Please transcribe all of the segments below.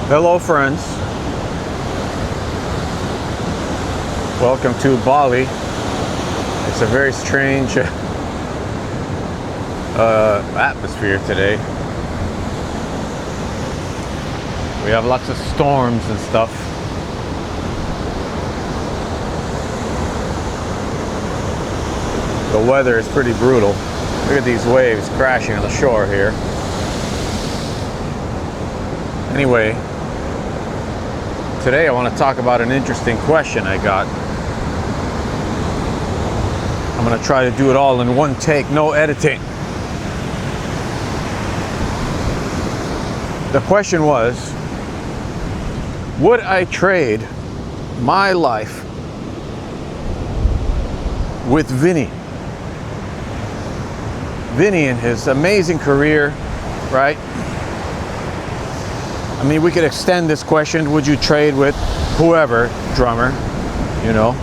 Hello friends, welcome to Bali. It's a very strange atmosphere today. We have lots of storms and stuff. The weather is pretty brutal. Look at these waves crashing on the shore here. Anyway, today I want to talk about an interesting question I got. I'm going to try to do it all in one take, no editing. The question was, would I trade my life with Vinny? Vinny and his amazing career, right? I mean, we could extend this question, would you trade with whoever, drummer, you know?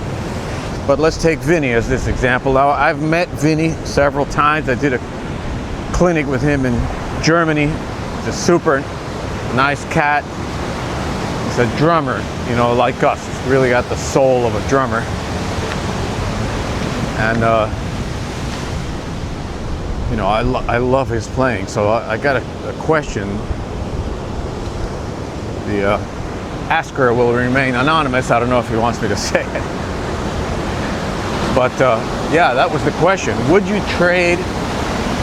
But let's take Vinny as this example. Now, I've met Vinny several times. I did a clinic with him in Germany. He's a super nice cat. He's a drummer, you know, like us. He's really got the soul of a drummer. And, you know, I love his playing. So I got a question. The asker will remain anonymous. I don't know if he wants me to say it. But yeah, that was the question. Would you trade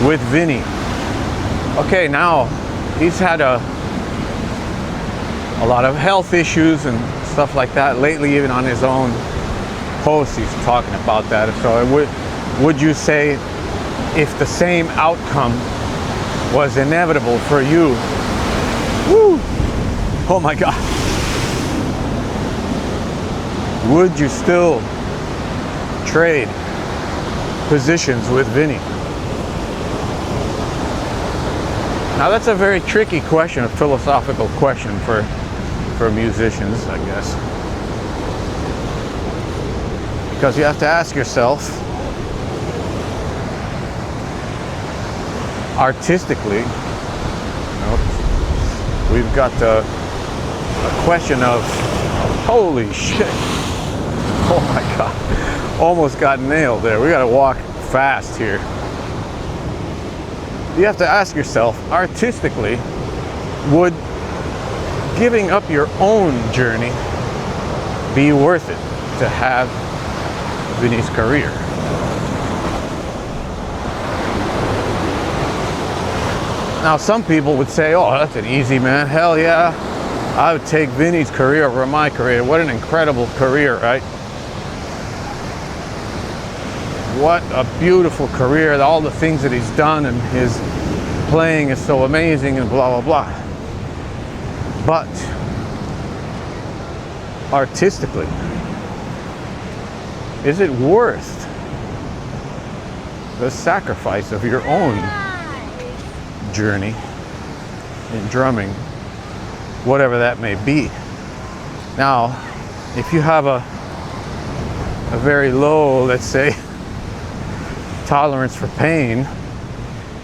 with Vinny? Okay, now he's had a lot of health issues and stuff like that lately. Even on his own post, he's talking about that. So would you say if the same outcome was inevitable for you? Woo! Oh my God. Would you still trade positions with Vinny? Now that's a very tricky question, a philosophical question for musicians, I guess. Because you have to ask yourself, artistically, you know, we've got a question of, holy shit, oh my God, almost got nailed there. We gotta walk fast here. You have to ask yourself, artistically, would giving up your own journey be worth it to have Vinny's career? Now, some people would say, oh, that's an easy man. Hell yeah, I would take Vinny's career over my career. What an incredible career, right? What a beautiful career. All the things that he's done and his playing is so amazing and blah, blah, blah. But artistically, is it worth the sacrifice of your own journey in drumming, whatever that may be? Now, if you have a very low, let's say, tolerance for pain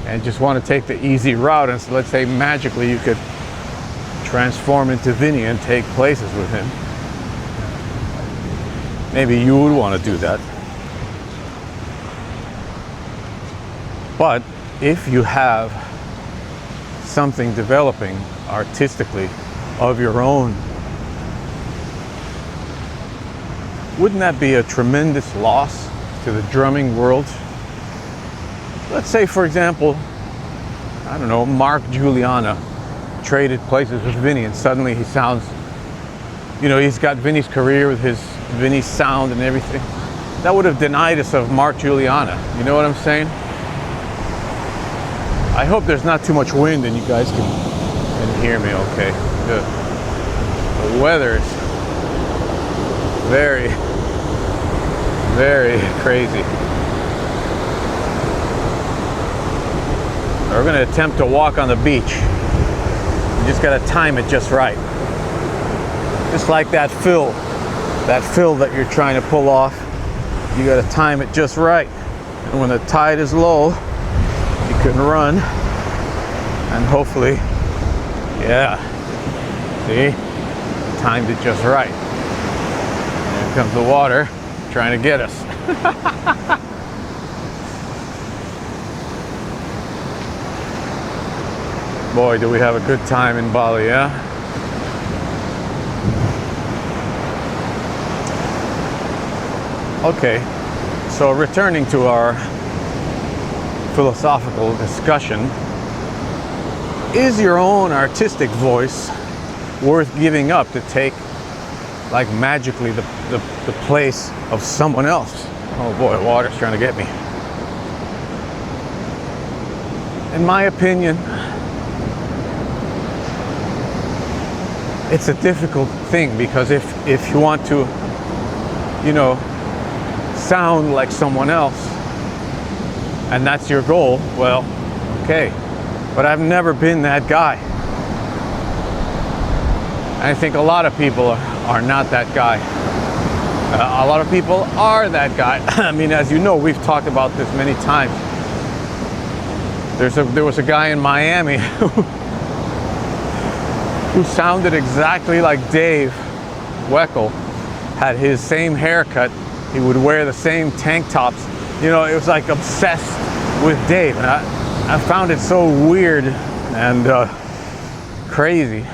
and just want to take the easy route, and so let's say magically you could transform into Vinny and take places with him, maybe you would want to do that. But if you have something developing artistically of your own, wouldn't that be a tremendous loss to the drumming world? Let's say, for example, I don't know, Mark Juliana traded places with Vinny, and suddenly he sounds, you know, he's got Vinny's career with his Vinny's sound and everything. That would have denied us of Mark Juliana. You know what I'm saying? I hope there's not too much wind and you guys can hear me okay. The weather is very, very crazy. We're going to attempt to walk on the beach. You just got to time it just right. Just like that fill that you're trying to pull off. You got to time it just right. And when the tide is low, you can run and hopefully, yeah, See? Timed it just right. Here comes the water trying to get us. Boy, do we have a good time in Bali, yeah? Okay, so returning to our philosophical discussion, is your own artistic voice worth giving up to take, like, magically the place of someone else? Oh boy, water's trying to get me. In my opinion, it's a difficult thing, because if you want to, you know, sound like someone else, and that's your goal, well, okay. But I've never been that guy. I think a lot of people are not that guy. A lot of people are that guy. I mean, as you know, we've talked about this many times. There was a guy in Miami who sounded exactly like Dave Weckl, had his same haircut, he would wear the same tank tops. You know, it was like obsessed with Dave. And I found it so weird and crazy.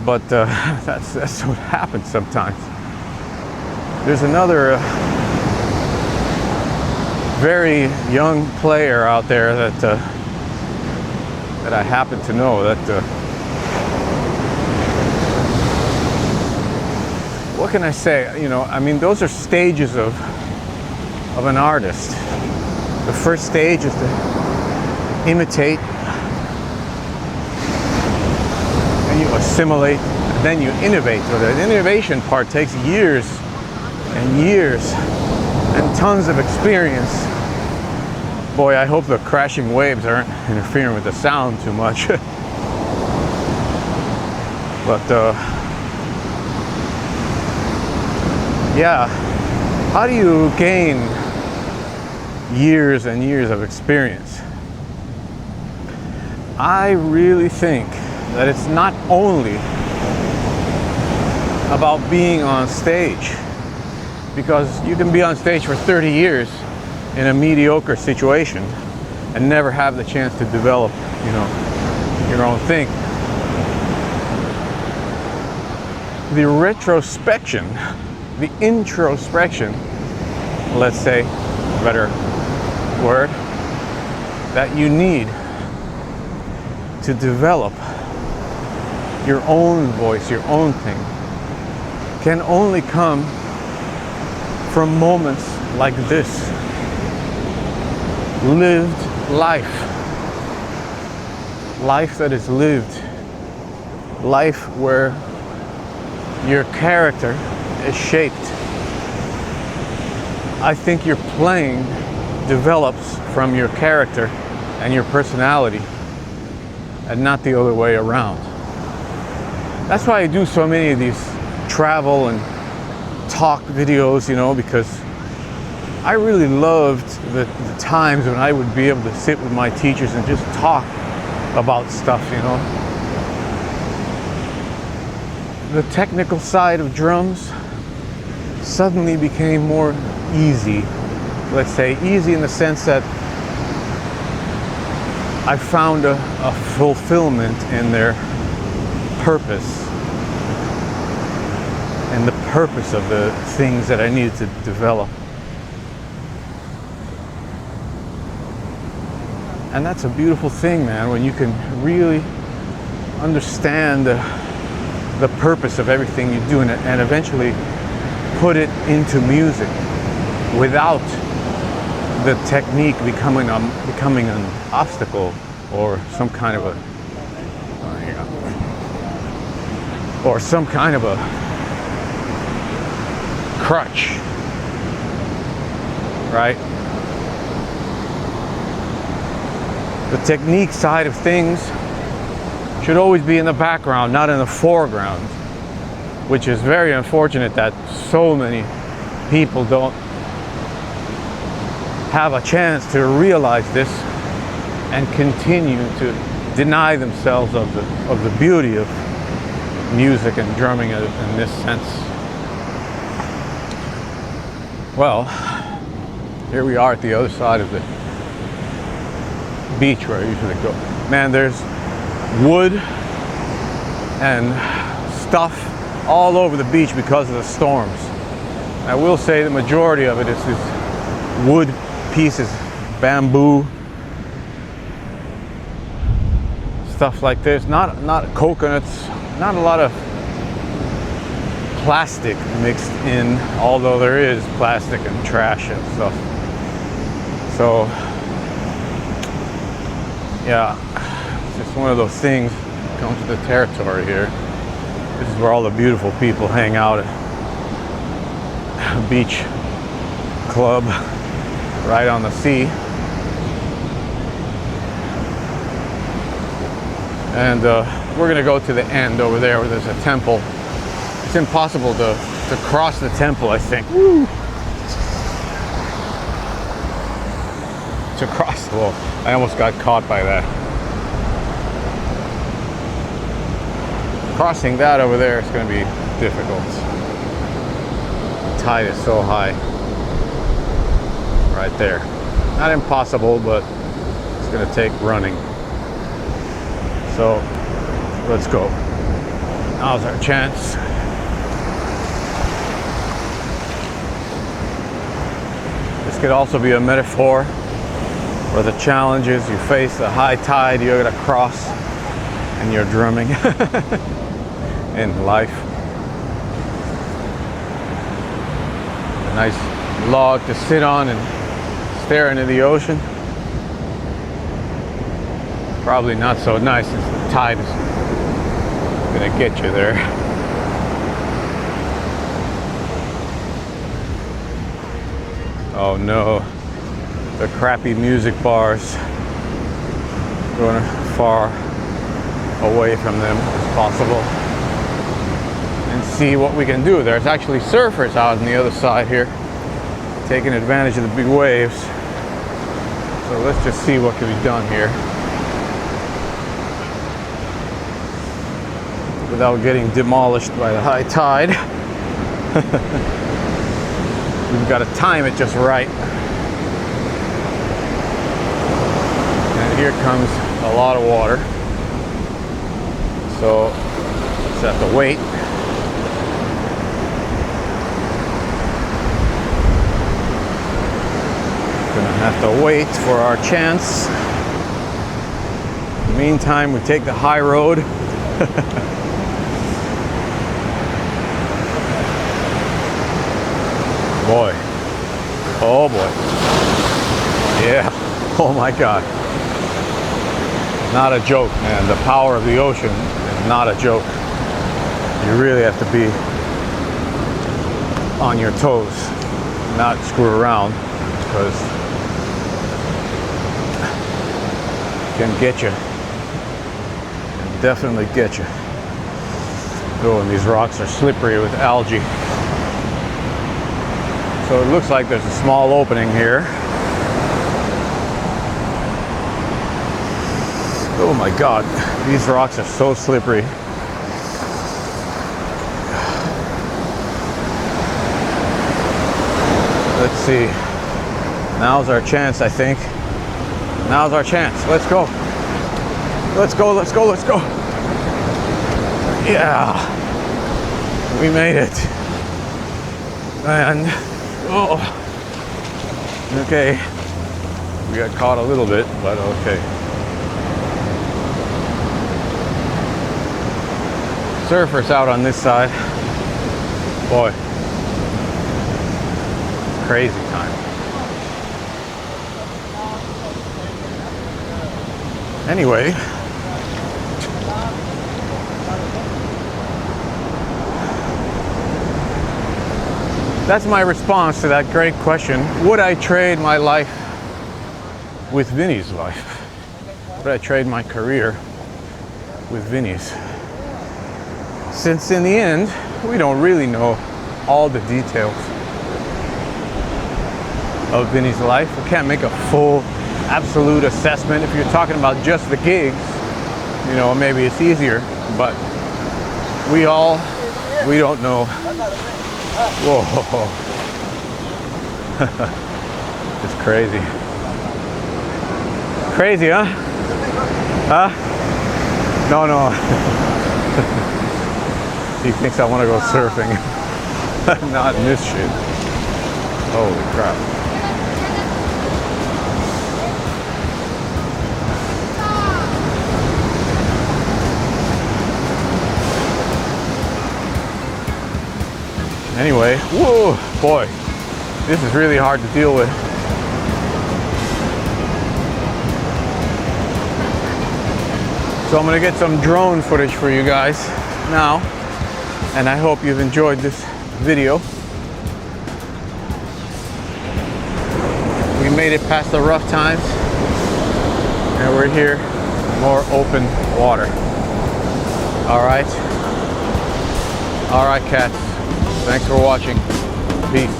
But that's what happens sometimes. There's another very young player out there that I happen to know that what can I say? You know, I mean, those are stages of an artist. The first stage is to imitate, and you assimilate, and then you innovate. So the innovation part takes years and years and tons of experience. Boy, I hope the crashing waves aren't interfering with the sound too much. But yeah, how do you gain years and years of experience? I really think that it's not only about being on stage, because you can be on stage for 30 years in a mediocre situation and never have the chance to develop, you know, your own thing. The retrospection, the introspection, let's say, better word, that you need to develop your own voice, your own thing, can only come from moments like this. Lived life. Life that is lived. Life where your character is shaped. I think your playing develops from your character and your personality, and not the other way around. That's why I do so many of these travel and talk videos, you know, because I really loved the times when I would be able to sit with my teachers and just talk about stuff, you know. The technical side of drums suddenly became more easy. Let's say easy in the sense that I found a fulfillment in their purpose and the purpose of the things that I needed to develop. And that's a beautiful thing, man, when you can really understand the purpose of everything you do and eventually put it into music without the technique becoming an obstacle or some kind of a crutch, right? The technique side of things should always be in the background, not in the foreground, which is very unfortunate that so many people don't have a chance to realize this and continue to deny themselves of the beauty of music and drumming in this sense. Well, here we are at the other side of the beach where I usually go. Man, there's wood and stuff all over the beach because of the storms. I will say the majority of it is these wood pieces, bamboo, stuff like this. Not coconuts, not a lot of plastic mixed in, although there is plastic and trash and stuff. So yeah, it's just one of those things. Comes to the territory here. This is where all the beautiful people hang out at a beach club right on the sea. And we're gonna go to the end over there where there's a temple. It's impossible to cross the temple, I think. Woo. To cross the wall. I almost got caught by that. Crossing that over there is going to be difficult. The tide is so high. Right there. Not impossible, but it's going to take running. So, let's go. Now's our chance. This could also be a metaphor for the challenges you face, the high tide you're going to cross, and you're drumming in life. A nice log to sit on and stare into the ocean. Probably not so nice since the tide is going to get you there. Oh no, the crappy music bars. Going as far away from them as possible and see what we can do. There's actually surfers out on the other side here taking advantage of the big waves. So let's just see what can be done here without getting demolished by the high tide. We've got to time it just right. And here comes a lot of water. So just have to wait. Gonna have to wait for our chance. In the meantime, we take the high road. Boy. Oh boy. Yeah. Oh my God. Not a joke, man. The power of the ocean is not a joke. You really have to be on your toes, not screw around, because it can get you. It can definitely get you. Oh, and these rocks are slippery with algae. So it looks like there's a small opening here. Oh my God, these rocks are so slippery. Let's see. Now's our chance, I think. Now's our chance. Let's go. Let's go, let's go, let's go. Yeah. We made it. And, oh. Okay. We got caught a little bit, but okay. Surfers out on this side. Boy. Crazy time. Anyway, that's my response to that great question. Would I trade my life with Vinny's life? Would I trade my career with Vinny's? Since in the end, we don't really know all the details of Vinny's life. We can't make a full, absolute assessment. If you're talking about just the gigs, You know, maybe it's easier, but we don't know. Whoa. It's crazy. Crazy, huh? Huh? No. He thinks I want to go surfing. Not in this shit. Holy crap. Anyway, whoa, boy, this is really hard to deal with. So I'm gonna get some drone footage for you guys now, and I hope you've enjoyed this video. We made it past the rough times, and we're here, more open water. All right, cats. Thanks for watching. Peace.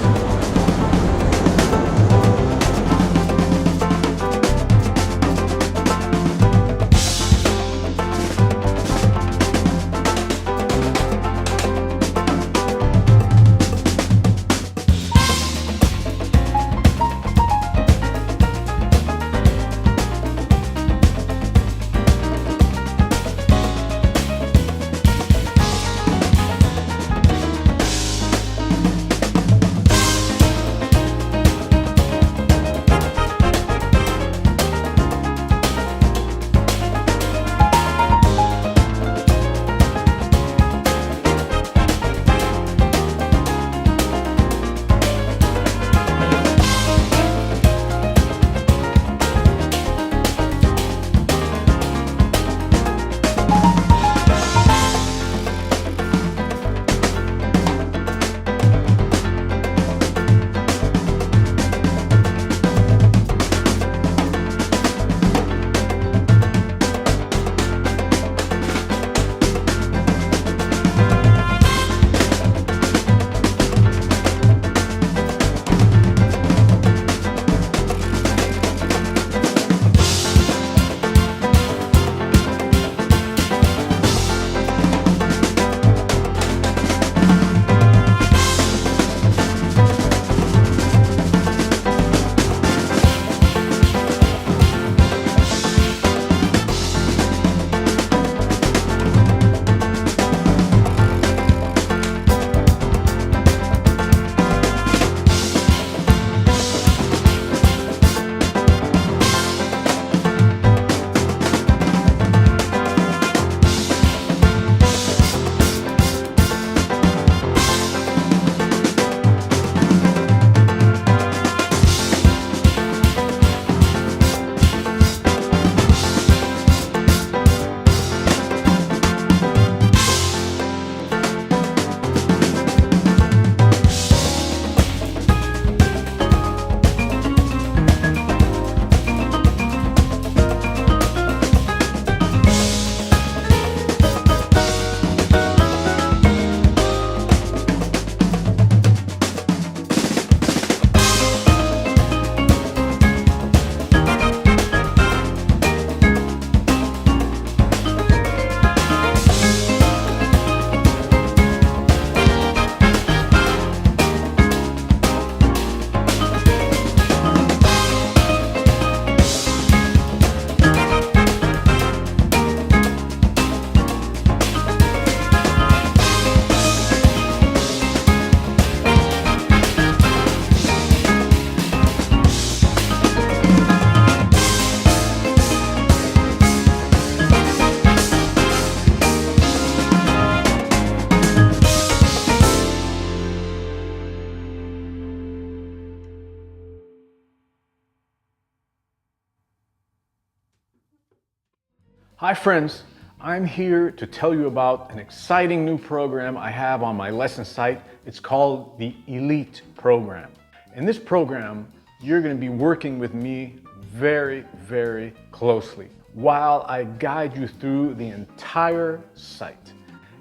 Hi friends, I'm here to tell you about an exciting new program I have on my lesson site. It's called the Elite Program. In this program, you're going to be working with me very, very closely while I guide you through the entire site.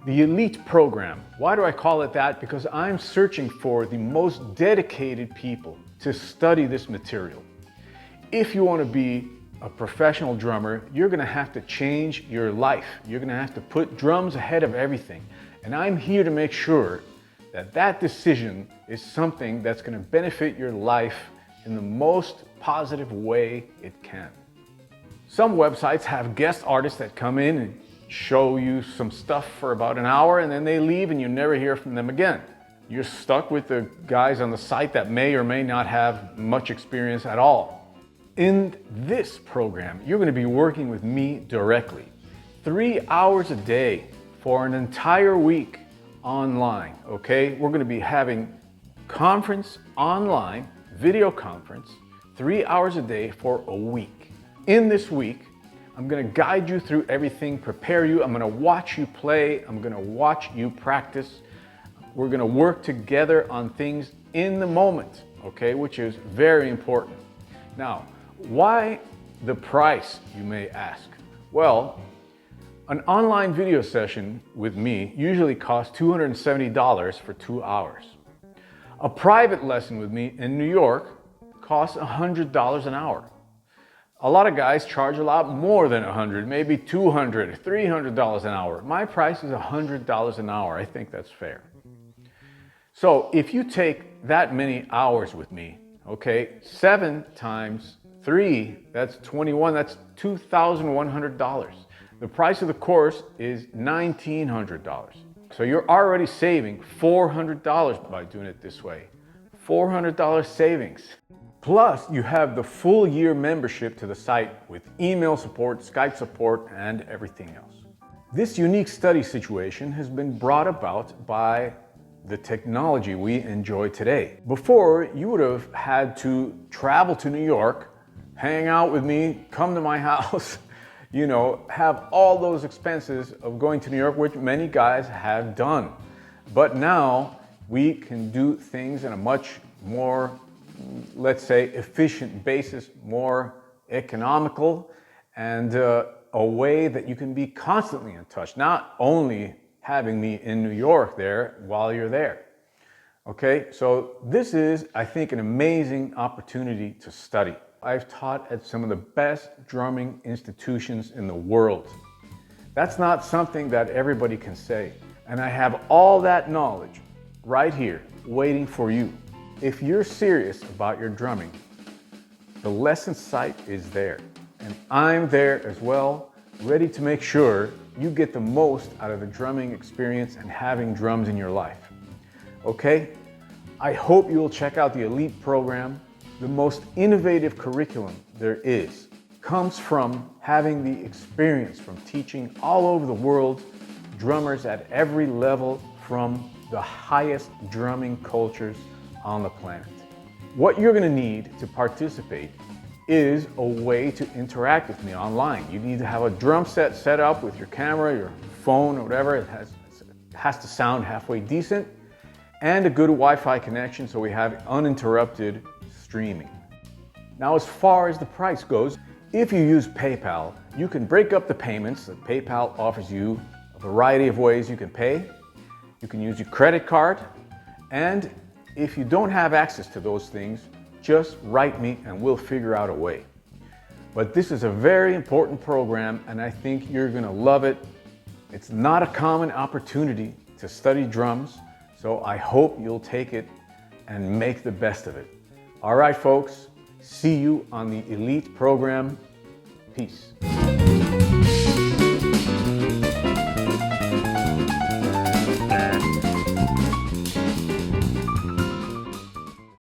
The Elite Program, why do I call it that? Because I'm searching for the most dedicated people to study this material. If you want to be a professional drummer, you're gonna have to change your life. You're gonna have to put drums ahead of everything. And I'm here to make sure that that decision is something that's gonna benefit your life in the most positive way it can. Some websites have guest artists that come in and show you some stuff for about an hour and then they leave and you never hear from them again. You're stuck with the guys on the site that may or may not have much experience at all. In this program, you're going to be working with me directly. 3 hours a day for an entire week online, okay? We're going to be having conference online, video conference, 3 hours a day for a week. In this week, I'm gonna guide you through everything, prepare you. I'm gonna watch you play. I'm gonna watch you practice. We're gonna work together on things in the moment, okay, which is very important. Now, why the price, you may ask? Well, an online video session with me usually costs $270 for 2 hours. A private lesson with me in New York costs $100 an hour. A lot of guys charge a lot more than $100, maybe $200, $300 an hour. My price is $100 an hour. I think that's fair. So if you take that many hours with me, okay, 7 times 3, that's 21, that's $2,100. The price of the course is $1,900. So you're already saving $400 by doing it this way. $400 savings. Plus, you have the full year membership to the site with email support, Skype support, and everything else. This unique study situation has been brought about by the technology we enjoy today. Before, you would have had to travel to New York, hang out with me, come to my house, you know, have all those expenses of going to New York, which many guys have done. But now we can do things in a much more, let's say, efficient basis, more economical, and a way that you can be constantly in touch, not only having me in New York there while you're there. Okay, so this is, I think, an amazing opportunity to study. I've taught at some of the best drumming institutions in the world. That's not something that everybody can say. And I have all that knowledge right here waiting for you. If you're serious about your drumming, the lesson site is there. And I'm there as well, ready to make sure you get the most out of the drumming experience and having drums in your life. Okay? I hope you will check out the Elite program. The most innovative curriculum there is comes from having the experience from teaching all over the world, drummers at every level from the highest drumming cultures on the planet. What you're going to need to participate is a way to interact with me online. You need to have a drum set up with your camera, your phone, or whatever. It has to sound halfway decent, and a good Wi-Fi connection so we have uninterrupted streaming. Now, as far as the price goes, if you use PayPal, you can break up the payments. PayPal offers you a variety of ways you can pay. You can use your credit card, and if you don't have access to those things, just write me and we'll figure out a way. But this is a very important program and I think you're gonna love it. It's not a common opportunity to study drums, so I hope you'll take it and make the best of it. All right, folks, see you on the Elite program. Peace.